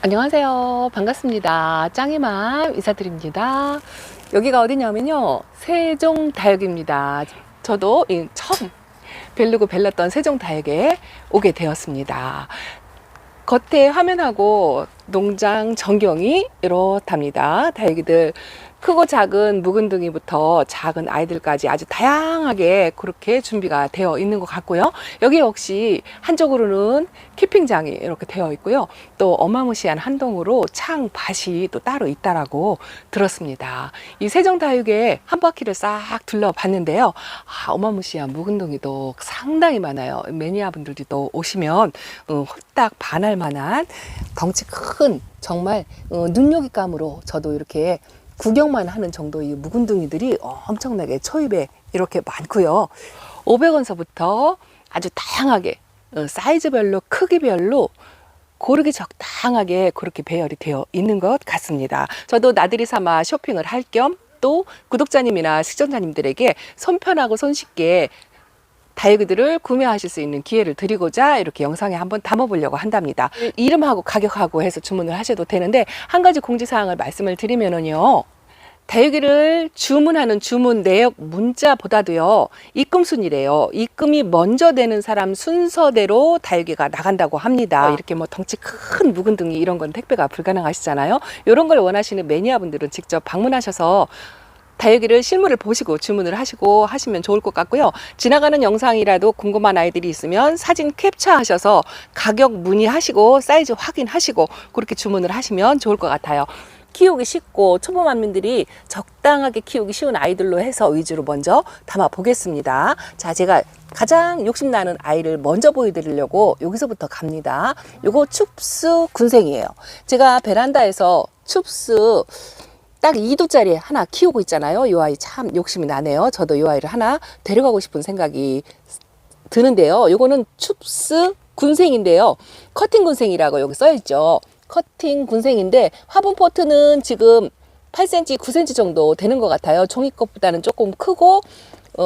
안녕하세요. 반갑습니다. 짱이맘 인사드립니다. 여기가 어디냐면요, 세종다육입니다. 저도 처음 벨르고 벨렀던 세종다육에 오게 되었습니다. 겉에 화면하고 농장 전경이 이렇답니다. 다육이들 크고 작은 묵은둥이부터 작은 아이들까지 아주 다양하게 그렇게 준비가 되어 있는 것 같고요. 여기 역시 한쪽으로는 키핑장이 이렇게 되어 있고요. 또 어마무시한 한동으로 창밭이 또 따로 있다라고 들었습니다. 이 세종다육에 한 바퀴를 싹 둘러봤는데요. 어마무시한 묵은둥이도 상당히 많아요. 매니아분들이 또 오시면 홀딱 반할 만한 덩치 큰 정말 눈요깃감으로 저도 이렇게 구경만 하는 정도의 묵은둥이들이 엄청나게 초입에 이렇게 많고요. 500원서부터 아주 다양하게 사이즈별로 크기별로 고르게 적당하게 그렇게 배열이 되어 있는 것 같습니다. 저도 나들이 삼아 쇼핑을 할 겸 또 구독자님이나 시청자님들에게 손편하고 손쉽게 다육이들을 구매하실 수 있는 기회를 드리고자 이렇게 영상에 한번 담아보려고 한답니다. 이름하고 가격하고 해서 주문을 하셔도 되는데, 한 가지 공지사항을 말씀을 드리면은요, 다육이를 주문하는 주문 내역 문자보다도요, 입금순이래요. 입금이 먼저 되는 사람 순서대로 다육이가 나간다고 합니다. 이렇게 뭐 덩치 큰 묵은둥이 이런 건 택배가 불가능하시잖아요. 이런 걸 원하시는 매니아분들은 직접 방문하셔서 다육이를 실물을 보시고 주문을 하시고 하시면 좋을 것 같고요. 지나가는 영상이라도 궁금한 아이들이 있으면 사진 캡처하셔서 가격 문의하시고 사이즈 확인하시고 그렇게 주문을 하시면 좋을 것 같아요. 키우기 쉽고 초보맘님들이 적당하게 키우기 쉬운 아이들로 해서 위주로 먼저 담아 보겠습니다. 자, 제가 가장 욕심나는 아이를 먼저 보여드리려고 여기서부터 갑니다. 요거 춥스 군생이에요. 제가 베란다에서 춥스 딱 2두짜리 하나 키우고 있잖아요. 이 아이 참 욕심이 나네요. 저도 이 아이를 하나 데려가고 싶은 생각이 드는데요. 요거는 춥스 군생인데요. 커팅 군생이라고 여기 써있죠. 커팅 군생인데 화분 포트는 지금 8cm, 9cm 정도 되는 것 같아요. 종이컵보다는 조금 크고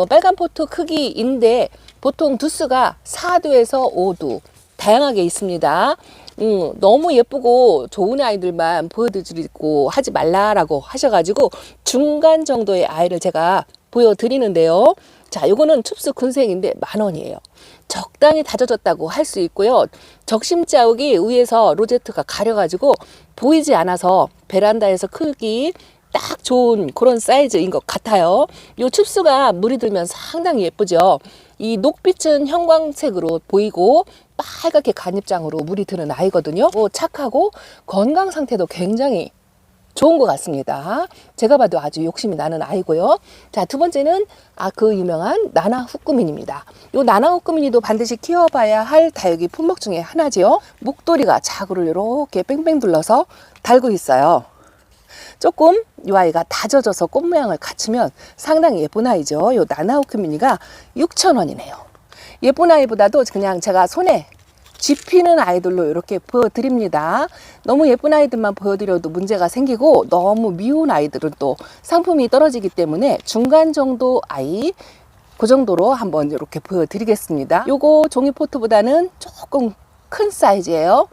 빨간 포트 크기인데 보통 두수가 4두에서 5두 다양하게 있습니다. 너무 예쁘고 좋은 아이들만 보여드리고 하지 말라라고 하셔가지고 중간 정도의 아이를 제가 보여드리는데요. 자, 요거는 춥스 군생인데 10,000원이에요. 적당히 다져졌다고 할 수 있고요. 적심자욱이 위에서 로제트가 가려가지고 보이지 않아서 베란다에서 크기 딱 좋은 그런 사이즈인 것 같아요. 요 춥스가 물이 들면 상당히 예쁘죠. 이 녹빛은 형광색으로 보이고 빨갛게 간입장으로 물이 드는 아이거든요. 착하고 건강 상태도 굉장히 좋은 것 같습니다. 제가 봐도 아주 욕심이 나는 아이고요. 자, 두 번째는 그 유명한 나나후꾸민입니다. 요 나나후꾸민이도 반드시 키워봐야 할 다육이 품목 중에 하나지요. 목도리가 자구를 이렇게 뺑뺑 둘러서 달고 있어요. 조금 이 아이가 다져져서 꽃 모양을 갖추면 상당히 예쁜 아이죠. 요 나나후꾸민이가 6,000원이네요. 예쁜 아이보다도 그냥 제가 손에 쥐피는 아이들로 이렇게 보여드립니다. 너무 예쁜 아이들만 보여드려도 문제가 생기고 너무 미운 아이들은 또 상품이 떨어지기 때문에 중간 정도 아이 그 정도로 한번 이렇게 보여드리겠습니다. 요거 종이 포트보다는 조금 큰 사이즈예요.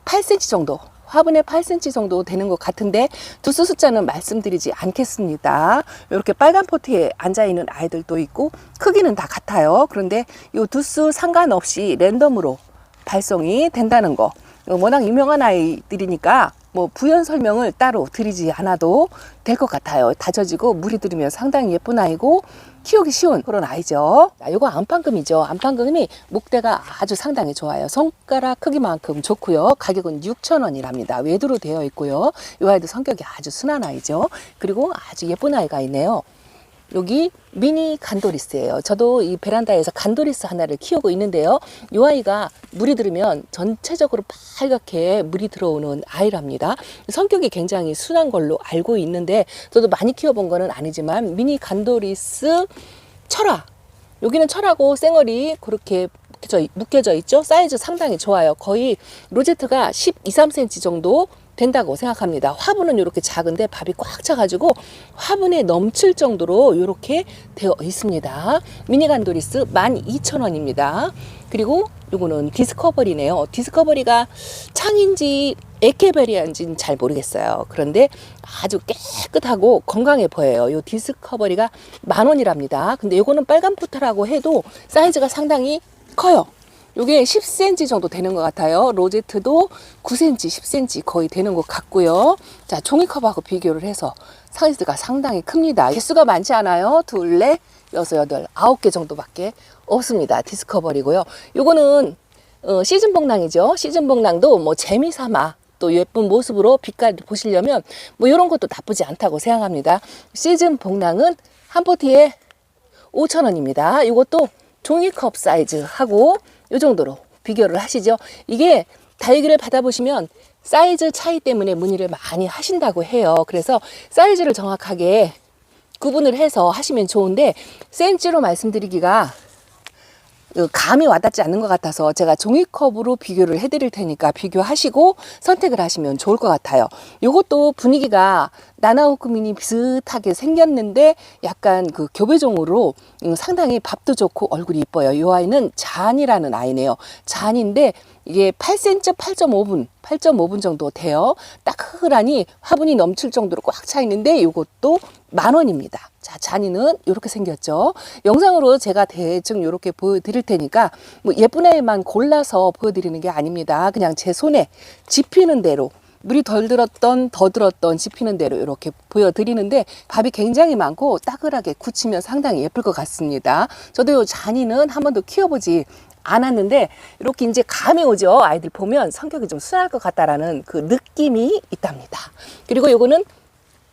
8cm 정도, 화분에 8cm 정도 되는 것 같은데 두수 숫자는 말씀드리지 않겠습니다. 이렇게 빨간 포트에 앉아있는 아이들도 있고 크기는 다 같아요. 그런데 요 두수 상관없이 랜덤으로 발송이 된다는 거, 워낙 유명한 아이들이니까 뭐 부연 설명을 따로 드리지 않아도 될 것 같아요. 다져지고 물이 들으면 상당히 예쁜 아이고 키우기 쉬운 그런 아이죠. 이거 안판금이죠. 안판금이 목대가 아주 상당히 좋아요. 손가락 크기만큼 좋고요. 가격은 6,000원이랍니다. 외두로 되어 있고요. 이 아이도 성격이 아주 순한 아이죠. 그리고 아주 예쁜 아이가 있네요. 여기 미니 간도리스예요. 저도 이 베란다에서 간도리스 하나를 키우고 있는데요. 이 아이가 물이 들으면 전체적으로 빨갛게 물이 들어오는 아이랍니다. 성격이 굉장히 순한 걸로 알고 있는데 저도 많이 키워본 거는 아니지만 미니 간도리스 철화, 여기는 철하고 쌩얼이 그렇게 묶여져 있죠. 사이즈 상당히 좋아요. 거의 로제트가 12, 3cm 정도 된다고 생각합니다. 화분은 이렇게 작은데 밥이 꽉 차가지고 화분에 넘칠 정도로 이렇게 되어 있습니다. 미니간도리스 12,000원입니다. 그리고 요거는 디스커버리네요. 디스커버리가 창인지 에케베리아인지는 잘 모르겠어요. 그런데 아주 깨끗하고 건강해 보여요. 요 디스커버리가 10,000원이랍니다. 근데 요거는 빨간 포트라고 해도 사이즈가 상당히 커요. 요게 10cm 정도 되는 것 같아요. 로제트도 9cm, 10cm 거의 되는 것 같고요. 자, 종이컵하고 비교를 해서 사이즈가 상당히 큽니다. 개수가 많지 않아요. 둘, 넷, 여섯, 여덟, 9개 정도밖에 없습니다. 디스커버리고요. 요거는 시즌 복랑이죠. 시즌 복랑도 뭐 재미삼아 또 예쁜 모습으로 빛깔 보시려면 뭐 이런 것도 나쁘지 않다고 생각합니다. 시즌 복랑은 한 포트에 5,000원입니다. 이것도 종이컵 사이즈하고 이 정도로 비교를 하시죠. 이게 다육이를 받아보시면 사이즈 차이 때문에 문의를 많이 하신다고 해요. 그래서 사이즈를 정확하게 구분을 해서 하시면 좋은데 센치로 말씀드리기가 감이 와닿지 않는 것 같아서 제가 종이컵으로 비교를 해드릴 테니까 비교하시고 선택을 하시면 좋을 것 같아요. 이것도 분위기가 나나오크민이 비슷하게 생겼는데 약간 그 교배종으로 상당히 밥도 좋고 얼굴이 이뻐요. 이 아이는 잔이라는 아이네요. 잔인데 이게 8cm, 8.5분 정도 돼요. 따끈하니 화분이 넘칠 정도로 꽉 차 있는데 이것도 10,000원입니다. 자, 잔이는 이렇게 생겼죠. 영상으로 제가 대충 이렇게 보여드릴 테니까 뭐 예쁜 애만 골라서 보여드리는 게 아닙니다. 그냥 제 손에 집히는 대로 물이 덜 들었던 더 들었던 집히는 대로 이렇게 보여드리는데 밥이 굉장히 많고 따글하게 굳히면 상당히 예쁠 것 같습니다. 저도 이 잔이는 한 번도 키워보지 않았는데 이렇게 이제 감이 오죠. 아이들 보면 성격이 좀 순할 것 같다라는 그 느낌이 있답니다. 그리고 요거는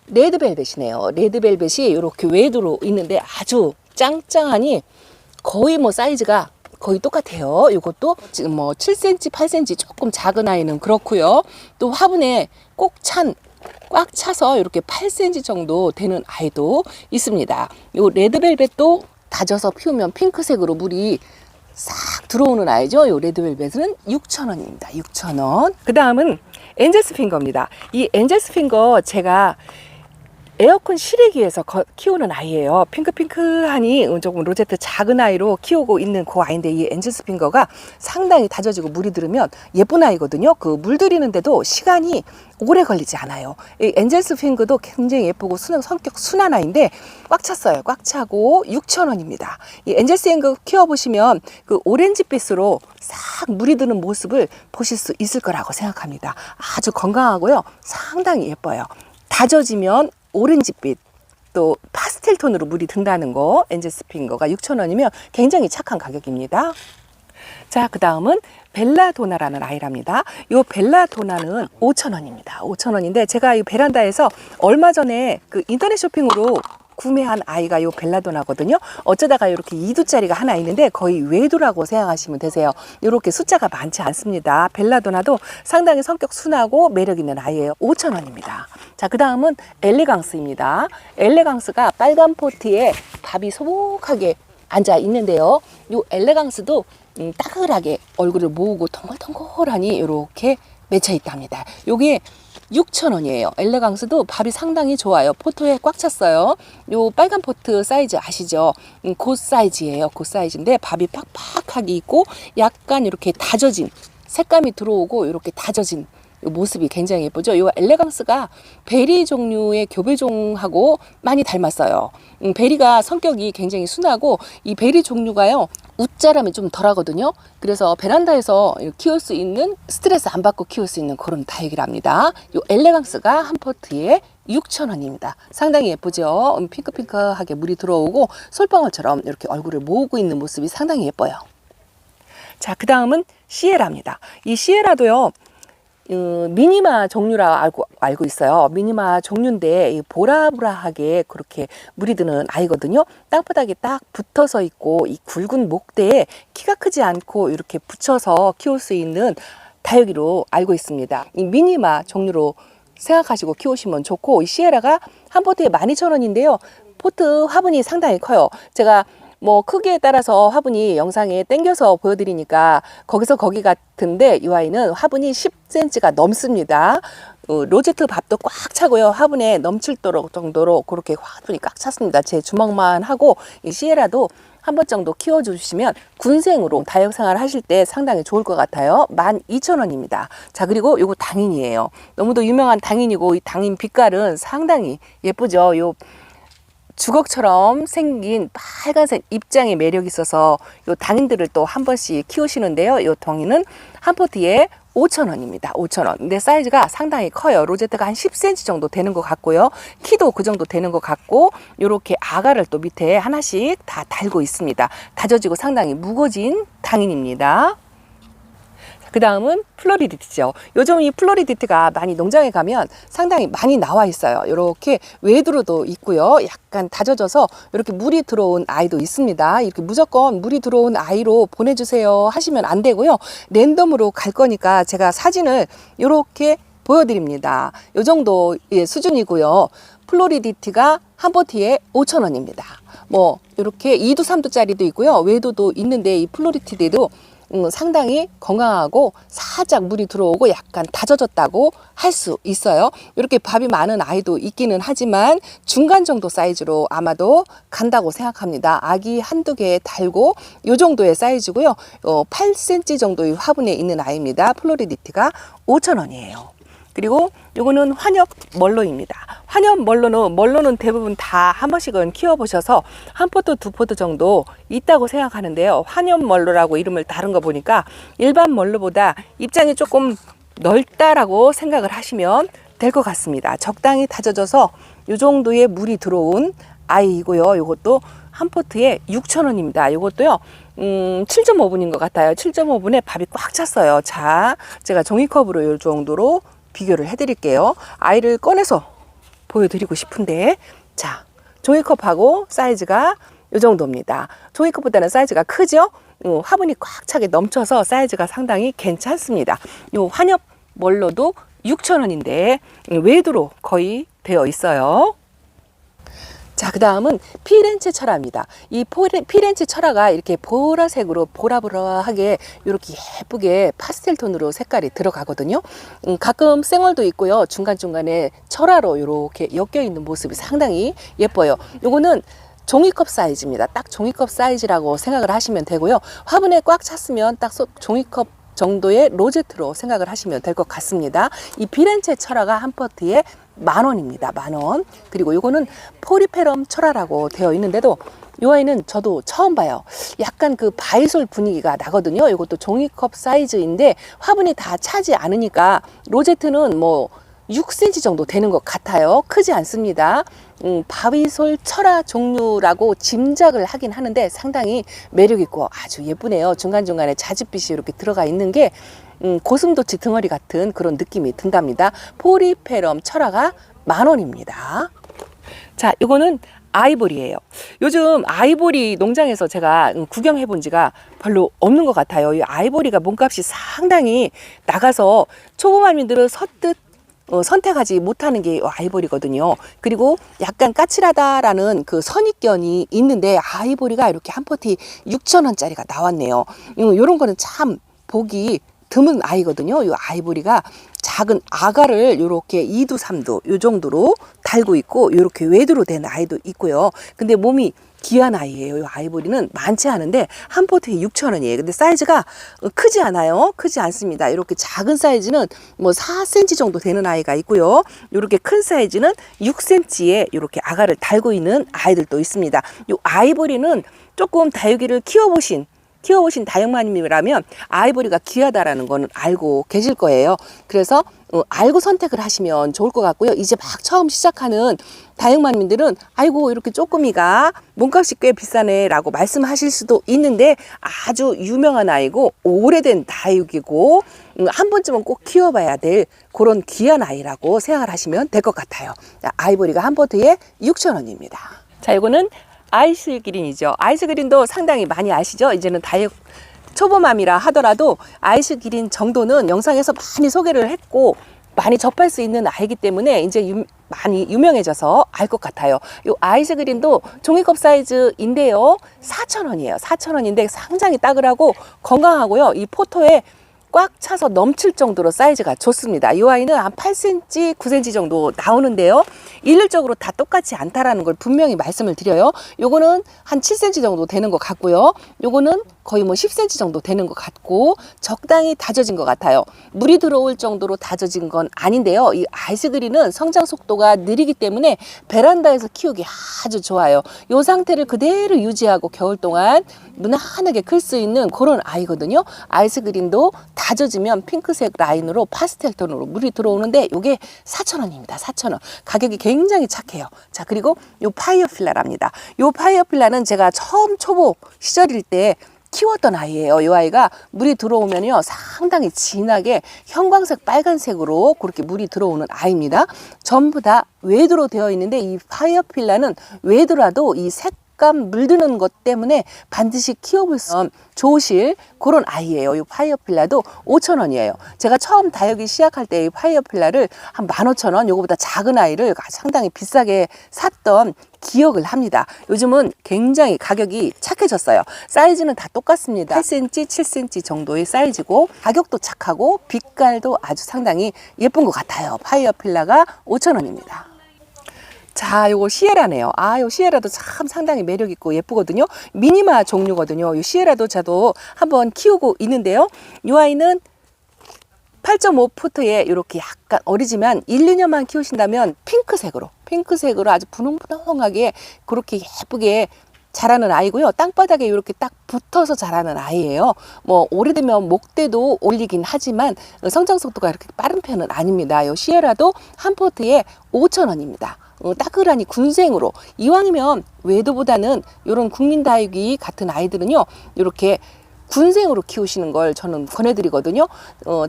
레드벨벳이네요. 레드벨벳이 이렇게 외두로 있는데 아주 짱짱하니 거의 뭐 사이즈가 거의 똑같아요. 이것도 지금 뭐 7cm, 8cm 조금 작은 아이는 그렇고요. 또 화분에 꽉 차서 이렇게 8cm 정도 되는 아이도 있습니다. 이 레드벨벳도 다져서 피우면 핑크색으로 물이 싹 들어오는 아이죠. 이 레드벨벳은 6,000원입니다. 6,000원. 그 다음은 엔젤스 핑거입니다. 이 엔젤스 핑거 제가 에어컨 실외기 위해서 키우는 아이예요. 핑크핑크하니 조금 로제트 작은 아이로 키우고 있는 그 아이인데 이 엔젤스 핑거가 상당히 다져지고 물이 들으면 예쁜 아이거든요. 그 물 들이는데도 시간이 오래 걸리지 않아요. 이 엔젤스 핑거도 굉장히 예쁘고 성격 순한 아이인데 꽉 찼어요. 꽉 차고 6,000원입니다. 이 엔젤스 핑거 키워보시면 그 오렌지빛으로 싹 물이 드는 모습을 보실 수 있을 거라고 생각합니다. 아주 건강하고요. 상당히 예뻐요. 다져지면 오렌지빛 또 파스텔 톤으로 물이 든다는 거 엔젤스 핑거가 6,000원이면 굉장히 착한 가격입니다. 자, 그 다음은 벨라도나라는 아이랍니다. 이 벨라도나는 5,000원입니다. 5,000원인데 제가 이 베란다에서 얼마 전에 그 인터넷 쇼핑으로 구매한 아이가 요 벨라도나거든요. 어쩌다가 이렇게 2두짜리가 하나 있는데 거의 외두라고 생각하시면 되세요. 이렇게 숫자가 많지 않습니다. 벨라도나도 상당히 성격 순하고 매력 있는 아이예요. 5,000원입니다. 자, 그 다음은 엘레강스입니다. 엘레강스가 빨간 포트에 밥이 소복하게 앉아 있는데요. 요 엘레강스도 따글하게 얼굴을 모으고 동글동글하니 이렇게 맺혀 있답니다. 요게 6,000원이에요. 엘레강스도 밥이 상당히 좋아요. 포트에 꽉 찼어요. 요 빨간 포트 사이즈 아시죠? 그 사이즈예요. 그 사이즈인데 밥이 팍팍하게 있고 약간 이렇게 다져진 색감이 들어오고 이렇게 다져진 요 모습이 굉장히 예쁘죠. 요 엘레강스가 베리 종류의 교배종하고 많이 닮았어요. 베리가 성격이 굉장히 순하고 이 베리 종류가요. 웃자람이 좀 덜하거든요. 그래서 베란다에서 키울 수 있는 스트레스 안 받고 키울 수 있는 그런 다육이랍니다. 요 엘레강스가 한 포트에 6,000원입니다. 상당히 예쁘죠. 핑크핑크하게 물이 들어오고 솔방울처럼 이렇게 얼굴을 모으고 있는 모습이 상당히 예뻐요. 자, 그 다음은 시에라입니다. 이 시에라도요. 미니마 종류라 알고 있어요. 미니마 종류인데 보라보라하게 그렇게 물이 드는 아이거든요. 땅바닥에 딱 붙어서 있고 이 굵은 목대에 키가 크지 않고 이렇게 붙여서 키울 수 있는 다육이로 알고 있습니다. 이 미니마 종류로 생각하시고 키우시면 좋고 이 시에라가 한 포트에 12,000원인데요. 포트 화분이 상당히 커요. 제가 뭐 크기에 따라서 화분이 영상에 당겨서 보여드리니까 거기서 거기 같은데 이 아이는 화분이 10cm가 넘습니다. 로제트 밥도 꽉 차고요. 화분에 넘칠 정도로 그렇게 화분이 꽉 찼습니다. 제 주먹만 하고 이 시에라도 한 번 정도 키워주시면 군생으로 다육생활 하실 때 상당히 좋을 것 같아요. 12,000원입니다. 자, 그리고 요거 당인이에요. 너무도 유명한 당인이고 이 당인 빛깔은 상당히 예쁘죠. 요 주걱처럼 생긴 빨간색 입장에 매력이 있어서 요 당인들을 또 한 번씩 키우시는데요. 요 당인은 한 포트에 5,000원입니다. 5,000원. 근데 사이즈가 상당히 커요. 로제트가 한 10cm 정도 되는 것 같고요. 키도 그 정도 되는 것 같고 요렇게 아가를 또 밑에 하나씩 다 달고 있습니다. 다져지고 상당히 무거진 당인입니다. 그 다음은 플로리디트죠. 요즘 이 플로리디트가 많이 농장에 가면 상당히 많이 나와 있어요. 이렇게 외두로도 있고요. 약간 다져져서 이렇게 물이 들어온 아이도 있습니다. 이렇게 무조건 물이 들어온 아이로 보내주세요 하시면 안 되고요. 랜덤으로 갈 거니까 제가 사진을 이렇게 보여드립니다. 이 정도의 수준이고요. 플로리디티가 한 포트에 5,000원입니다. 뭐 이렇게 2두 3두짜리도 있고요. 외두도 있는데 이 플로리디티도 상당히 건강하고 살짝 물이 들어오고 약간 다져졌다고 할 수 있어요. 이렇게 밥이 많은 아이도 있기는 하지만 중간 정도 사이즈로 아마도 간다고 생각합니다. 아기 한두 개 달고 이 정도의 사이즈고요. 8cm 정도의 화분에 있는 아이입니다. 플로리디티가 5,000원이에요. 그리고 요거는 환엽 멀로입니다. 환엽 멀로는 대부분 다 한 번씩은 키워보셔서 한 포트 두 포트 정도 있다고 생각하는데요. 환엽 멀로라고 이름을 다른 거 보니까 일반 멀로보다 입장이 조금 넓다라고 생각을 하시면 될 것 같습니다. 적당히 다져져서 요 정도의 물이 들어온 아이이고요. 요것도 한 포트에 6,000원입니다. 요것도요. 7.5분인 것 같아요. 7.5분에 밥이 꽉 찼어요. 자, 제가 종이컵으로 요 정도로 비교를 해드릴게요. 아이를 꺼내서 보여드리고 싶은데, 자, 종이컵하고 사이즈가 이 정도입니다. 종이컵보다는 사이즈가 크죠? 화분이 꽉 차게 넘쳐서 사이즈가 상당히 괜찮습니다. 이 환엽 멀로도 6,000원인데 외두로 거의 되어 있어요. 자, 그 다음은 피렌체 철화입니다. 이 피렌체 철화가 이렇게 보라색으로 보라보라하게 이렇게 예쁘게 파스텔 톤으로 색깔이 들어가거든요. 가끔 생얼도 있고요. 중간중간에 철화로 이렇게 엮여 있는 모습이 상당히 예뻐요. 요거는 종이컵 사이즈입니다. 딱 종이컵 사이즈라고 생각을 하시면 되고요. 화분에 꽉 찼으면 딱 종이컵 정도의 로제트로 생각을 하시면 될 것 같습니다. 이 피렌체 철화가 한 포트에 10,000원입니다. 10,000원. 그리고 요거는 포리페럼 철화라고 되어 있는데도 이 아이는 저도 처음 봐요. 약간 그 바이솔 분위기가 나거든요. 이것도 종이컵 사이즈인데 화분이 다 차지 않으니까 로제트는 뭐 6cm 정도 되는 것 같아요. 크지 않습니다. 바이솔 철화 종류라고 짐작을 하긴 하는데 상당히 매력있고 아주 예쁘네요. 중간중간에 자줏빛이 이렇게 들어가 있는 게 고슴도치 덩어리 같은 그런 느낌이 든답니다. 포리페럼 철화가 10,000원입니다. 자, 이거는 아이보리예요. 요즘 아이보리 농장에서 제가 구경해 본 지가 별로 없는 것 같아요. 이 아이보리가 몸값이 상당히 나가서 초보말민들은 선택하지 못하는 게 아이보리거든요. 그리고 약간 까칠하다라는 그 선입견이 있는데 아이보리가 이렇게 한 포트 6,000원짜리가 나왔네요. 이런 거는 참 보기 드문 아이거든요. 이 아이보리가 작은 아가를 이렇게 2두 3두 이 정도로 달고 있고 이렇게 외두로 된 아이도 있고요. 근데 몸이 귀한 아이예요. 이 아이보리는 많지 않은데 한 포트에 6,000원이에요. 근데 사이즈가 크지 않아요. 크지 않습니다. 이렇게 작은 사이즈는 뭐 4cm 정도 되는 아이가 있고요. 이렇게 큰 사이즈는 6cm에 이렇게 아가를 달고 있는 아이들도 있습니다. 이 아이보리는 조금 다육이를 키워보신 다육마님이라면 아이보리가 귀하다라는 거는 알고 계실 거예요. 그래서 알고 선택을 하시면 좋을 것 같고요. 이제 막 처음 시작하는 다육마님들은 아이고 이렇게 쪼끄미가 몸값이 꽤 비싸네 라고 말씀하실 수도 있는데 아주 유명한 아이고 오래된 다육이고 한 번쯤은 꼭 키워봐야 될 그런 귀한 아이라고 생각을 하시면 될 것 같아요. 아이보리가 한 포트에 6,000원입니다. 자, 이거는 아이스그린이죠. 아이스그린도 상당히 많이 아시죠? 이제는 다육 초보맘이라 하더라도 아이스그린 정도는 영상에서 많이 소개를 했고 많이 접할 수 있는 아이기 때문에 이제 많이 유명해져서 알 것 같아요. 이 아이스 그린도 종이컵 사이즈인데요. 4,000원이에요. 4,000원인데 상당히 따글하고 건강하고요. 이 포토에 꽉 차서 넘칠 정도로 사이즈가 좋습니다. 이 아이는 한 8cm, 9cm 정도 나오는데요. 일률적으로 다 똑같지 않다라는 걸 분명히 말씀을 드려요. 요거는 한 7cm 정도 되는 것 같고요. 요거는 거의 뭐 10cm 정도 되는 것 같고 적당히 다져진 것 같아요. 물이 들어올 정도로 다져진 건 아닌데요. 이 아이스그린은 성장 속도가 느리기 때문에 베란다에서 키우기 아주 좋아요. 이 상태를 그대로 유지하고 겨울 동안 무난하게 클 수 있는 그런 아이거든요. 아이스그린도 다져지면 핑크색 라인으로 파스텔 톤으로 물이 들어오는데 이게 4,000원입니다. 4,000원. 가격이 굉장히 착해요. 자, 그리고 요 파이어필라랍니다. 요 파이어필라는 제가 처음 초보 시절일 때 키웠던 아이예요. 이 아이가 물이 들어오면요 상당히 진하게 형광색 빨간색으로 그렇게 물이 들어오는 아이입니다. 전부 다 외도로 되어 있는데 이 파이어필라는 외도라도 이 색감 물드는 것 때문에 반드시 키워볼 수 있는 좋으실 그런 아이예요. 이 파이어필라도 5,000원이에요. 제가 처음 다육이 시작할 때 이 파이어필라를 한 15,000원, 요거보다 작은 아이를 상당히 비싸게 샀던 기억을 합니다. 요즘은 굉장히 가격이 착해졌어요. 사이즈는 다 똑같습니다. 8cm, 7cm 정도의 사이즈고 가격도 착하고 빛깔도 아주 상당히 예쁜 것 같아요. 파이어필라가 5,000원입니다. 자, 요거 시에라네요. 요 시에라도 참 상당히 매력 있고 예쁘거든요. 미니마 종류거든요. 요 시에라도 저도 한번 키우고 있는데요. 이 아이는 8.5 포트에 이렇게 약간 어리지만 1, 2년만 키우신다면 핑크색으로 아주 분홍분홍하게 그렇게 예쁘게 자라는 아이고요. 땅바닥에 이렇게 딱 붙어서 자라는 아이예요. 뭐 오래되면 목대도 올리긴 하지만 성장 속도가 이렇게 빠른 편은 아닙니다. 이 시에라도 한 포트에 5,000원입니다. 따끈하니 군생으로 이왕이면 외도보다는 이런 국민다육이 같은 아이들은요 이렇게 군생으로 키우시는 걸 저는 권해드리거든요.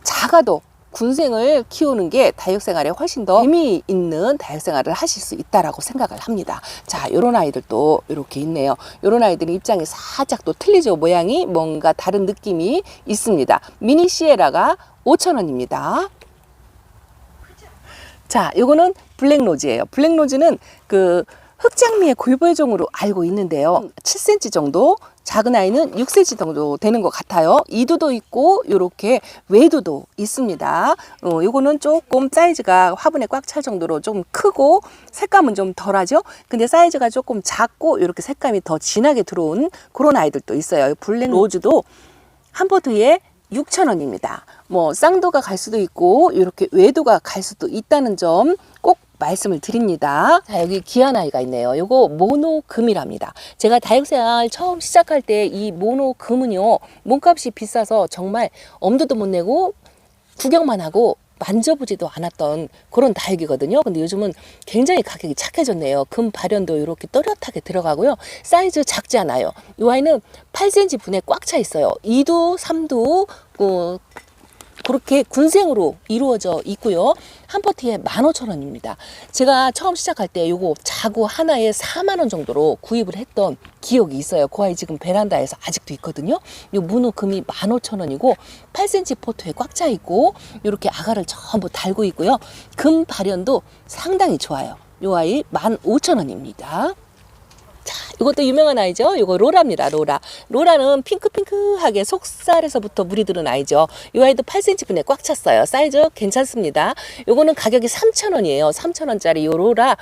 작아도 군생을 키우는 게 다육생활에 훨씬 더 의미 있는 다육생활을 하실 수 있다라고 생각을 합니다. 자, 요런 아이들도 이렇게 있네요. 요런 아이들은 입장이 살짝 또 틀리죠. 모양이 뭔가 다른 느낌이 있습니다. 미니 시에라가 5,000원입니다. 자, 요거는 블랙로즈예요. 블랙로즈는 그 흑장미의 골벌종으로 알고 있는데요. 7cm 정도, 작은 아이는 6cm 정도 되는 것 같아요. 이두도 있고 이렇게 외두도 있습니다. 요거는 조금 사이즈가 화분에 꽉 찰 정도로 좀 크고 색감은 좀 덜하죠. 근데 사이즈가 조금 작고 이렇게 색감이 더 진하게 들어온 그런 아이들도 있어요. 블랙로즈도 한 포트에 6,000원입니다. 뭐 쌍도가 갈 수도 있고 이렇게 외도가 갈 수도 있다는 점 꼭 말씀을 드립니다. 자, 여기 귀한 아이가 있네요. 요거 모노금이랍니다. 제가 다육생활 처음 시작할 때 이 모노금은요 몸값이 비싸서 정말 엄두도 못 내고 구경만 하고 만져보지도 않았던 그런 다육이거든요. 근데 요즘은 굉장히 가격이 착해졌네요. 금 발연도 이렇게 또렷하게 들어가고요. 사이즈 작지 않아요. 이 아이는 8cm 분에 꽉 차 있어요. 2두, 3두 그렇게 군생으로 이루어져 있고요. 한 포트에 15,000원입니다. 제가 처음 시작할 때 요거 자구 하나에 4만 원 정도로 구입을 했던 기억이 있어요. 그 아이 지금 베란다에서 아직도 있거든요. 요 문어금이 15,000원이고 8cm 포트에 꽉 차 있고 이렇게 아가를 전부 달고 있고요. 금 발연도 상당히 좋아요. 요 아이 15,000원입니다. 자, 이것도 유명한 아이죠. 이거 로라입니다. 로라는 핑크핑크하게 속살에서부터 물이 드는 아이죠. 이 아이도 8cm 분에 꽉 찼어요. 사이즈 괜찮습니다. 요거는 가격이 3,000원이에요. 3,000원짜리 요 로라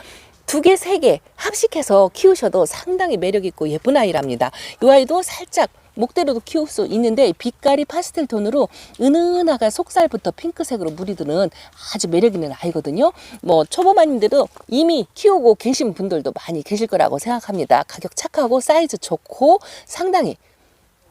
2개, 3개 합식해서 키우셔도 상당히 매력있고 예쁜 아이랍니다. 이 아이도 살짝 목대로도 키울 수 있는데 빛깔이 파스텔 톤으로 은은하게 속살부터 핑크색으로 물이 드는 아주 매력있는 아이거든요. 뭐 초보마님들도 이미 키우고 계신 분들도 많이 계실 거라고 생각합니다. 가격 착하고 사이즈 좋고 상당히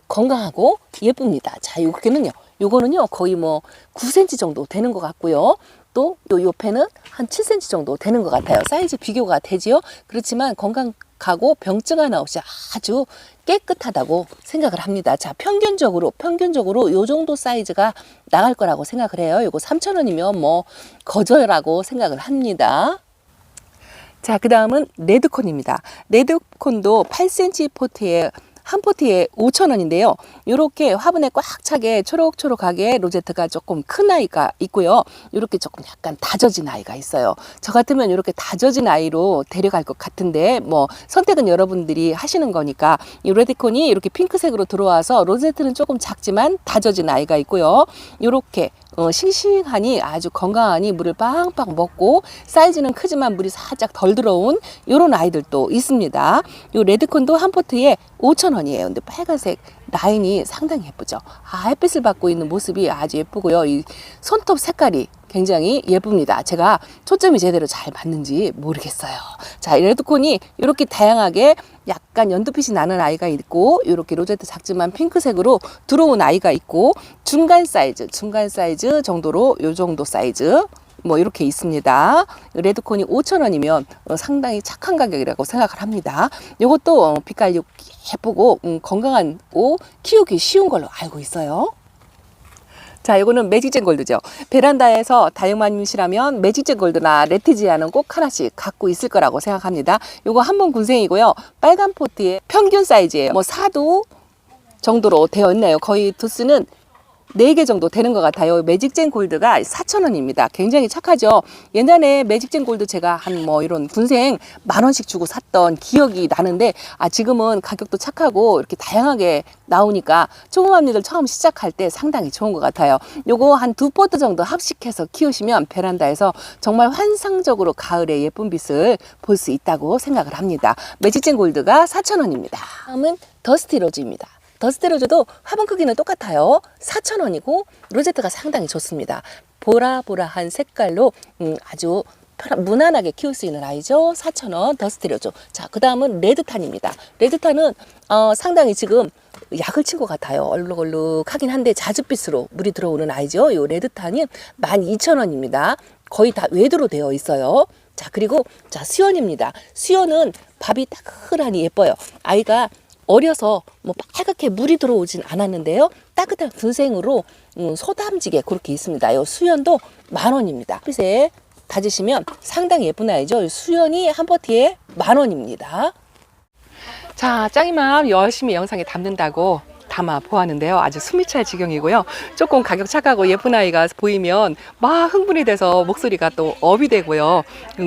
건강하고 예쁩니다. 자, 요거는요 거의 뭐 9cm 정도 되는 것 같고요. 또 요 옆에는 한 7cm 정도 되는 것 같아요. 사이즈 비교가 되지요. 그렇지만 건강하고 병증 하나 없이 아주 깨끗하다고 생각을 합니다. 자, 평균적으로 요 정도 사이즈가 나갈 거라고 생각을 해요. 요거 3,000원이면 뭐 거저라고 생각을 합니다. 자, 그 다음은 레드콘입니다. 레드콘도 8cm 포트에 한 포트에 5,000원인데요. 이렇게 화분에 꽉 차게 초록초록하게 로제트가 조금 큰 아이가 있고요. 이렇게 조금 약간 다져진 아이가 있어요. 저 같으면 이렇게 다져진 아이로 데려갈 것 같은데 뭐 선택은 여러분들이 하시는 거니까 이 레드콘이 이렇게 핑크색으로 들어와서 로제트는 조금 작지만 다져진 아이가 있고요. 이렇게 싱싱하니 아주 건강하니 물을 빵빵 먹고 사이즈는 크지만 물이 살짝 덜 들어온 이런 아이들도 있습니다. 이 레드콘도 한 포트에 5,000원이에요. 근데 빨간색 라인이 상당히 예쁘죠. 햇빛을 받고 있는 모습이 아주 예쁘고요. 이 손톱 색깔이 굉장히 예쁩니다. 제가 초점이 제대로 잘 맞는지 모르겠어요. 자, 이 레드콘이 이렇게 다양하게 약간 연두빛이 나는 아이가 있고 이렇게 로제트 작지만 핑크색으로 들어온 아이가 있고 중간 사이즈 정도로 요 정도 사이즈 뭐 이렇게 있습니다. 레드콘이 5,000원이면 상당히 착한 가격이라고 생각을 합니다. 이것도 빛깔이 예쁘고 건강한 키우기 쉬운 걸로 알고 있어요. 자, 이거는 매직젠 골드죠. 베란다에서 다육맘이시라면 매직젠 골드나 레티지아는 꼭 하나씩 갖고 있을 거라고 생각합니다. 이거 한 번 군생이고요. 빨간 포트의 평균 사이즈예요. 뭐 4도 정도로 되어 있네요. 거의 두수는 4개 정도 되는 것 같아요. 매직젠 골드가 4,000원입니다. 굉장히 착하죠. 옛날에 매직젠 골드 제가 한 뭐 이런 군생 10,000원씩 주고 샀던 기억이 나는데 지금은 가격도 착하고 이렇게 다양하게 나오니까 초보맘님들 처음 시작할 때 상당히 좋은 것 같아요. 요거 한 2포트 정도 합식해서 키우시면 베란다에서 정말 환상적으로 가을의 예쁜 빛을 볼 수 있다고 생각을 합니다. 매직젠 골드가 4,000원입니다. 다음은 더스티 로즈입니다. 더스티 로즈도 화분 크기는 똑같아요. 4,000원이고 로제트가 상당히 좋습니다. 보라보라한 색깔로 아주 무난하게 키울 수 있는 아이죠. 4,000원 더스티 로즈. 자, 그 다음은 레드탄입니다. 레드탄은 상당히 지금 약을 친 것 같아요. 얼룩얼룩하긴 한데 자줏빛으로 물이 들어오는 아이죠. 이 레드탄이 12,000원입니다. 거의 다 외도로 되어 있어요. 자, 그리고 수연입니다. 수연은 밥이 따끈하니 예뻐요. 아이가 어려서 뭐 빨갛게 물이 들어오진 않았는데요. 따뜻한 군생으로 소담지게 그렇게 있습니다. 이 수연도 10,000원입니다. 햇빛에 다지시면 상당히 예쁜 아이죠. 수연이 한 포트에 10,000원입니다. 자, 짱이맘 열심히 영상에 담는다고 담아 보았는데요. 아주 숨이 찰 지경이고요. 조금 가격 착하고 예쁜 아이가 보이면 막 흥분이 돼서 목소리가 또 업이 되고요.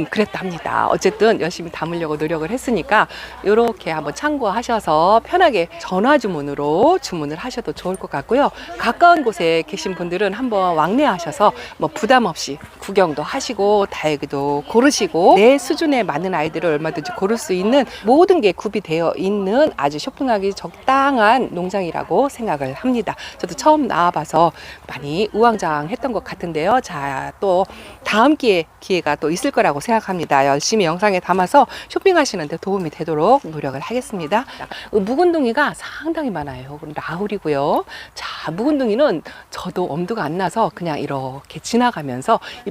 그랬답니다. 어쨌든 열심히 담으려고 노력을 했으니까 이렇게 한번 참고하셔서 편하게 전화 주문으로 주문을 하셔도 좋을 것 같고요. 가까운 곳에 계신 분들은 한번 왕래하셔서 뭐 부담 없이 구경도 하시고 다육이도 고르시고 내 수준에 맞는 아이들을 얼마든지 고를 수 있는 모든 게 구비되어 있는 아주 쇼핑하기 적당한 농장이라고 생각을 합니다. 저도 처음 나와봐서 많이 우왕좌왕했던 것 같은데요. 자, 또 다음 기회가 또 있을 거라고 생각합니다. 열심히 영상에 담아서 쇼핑하시는데 도움이 되도록 노력을 하겠습니다. 묵은둥이가 상당히 많아요. 라울이고요. 자, 묵은둥이는 저도 엄두가 안 나서 그냥 이렇게 지나가면서 이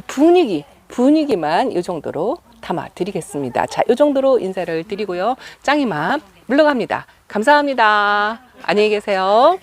분위기만 이 정도로 담아 드리겠습니다. 자, 이 정도로 인사를 드리고요. 짱이맘 물러갑니다. 감사합니다. 안녕히 계세요.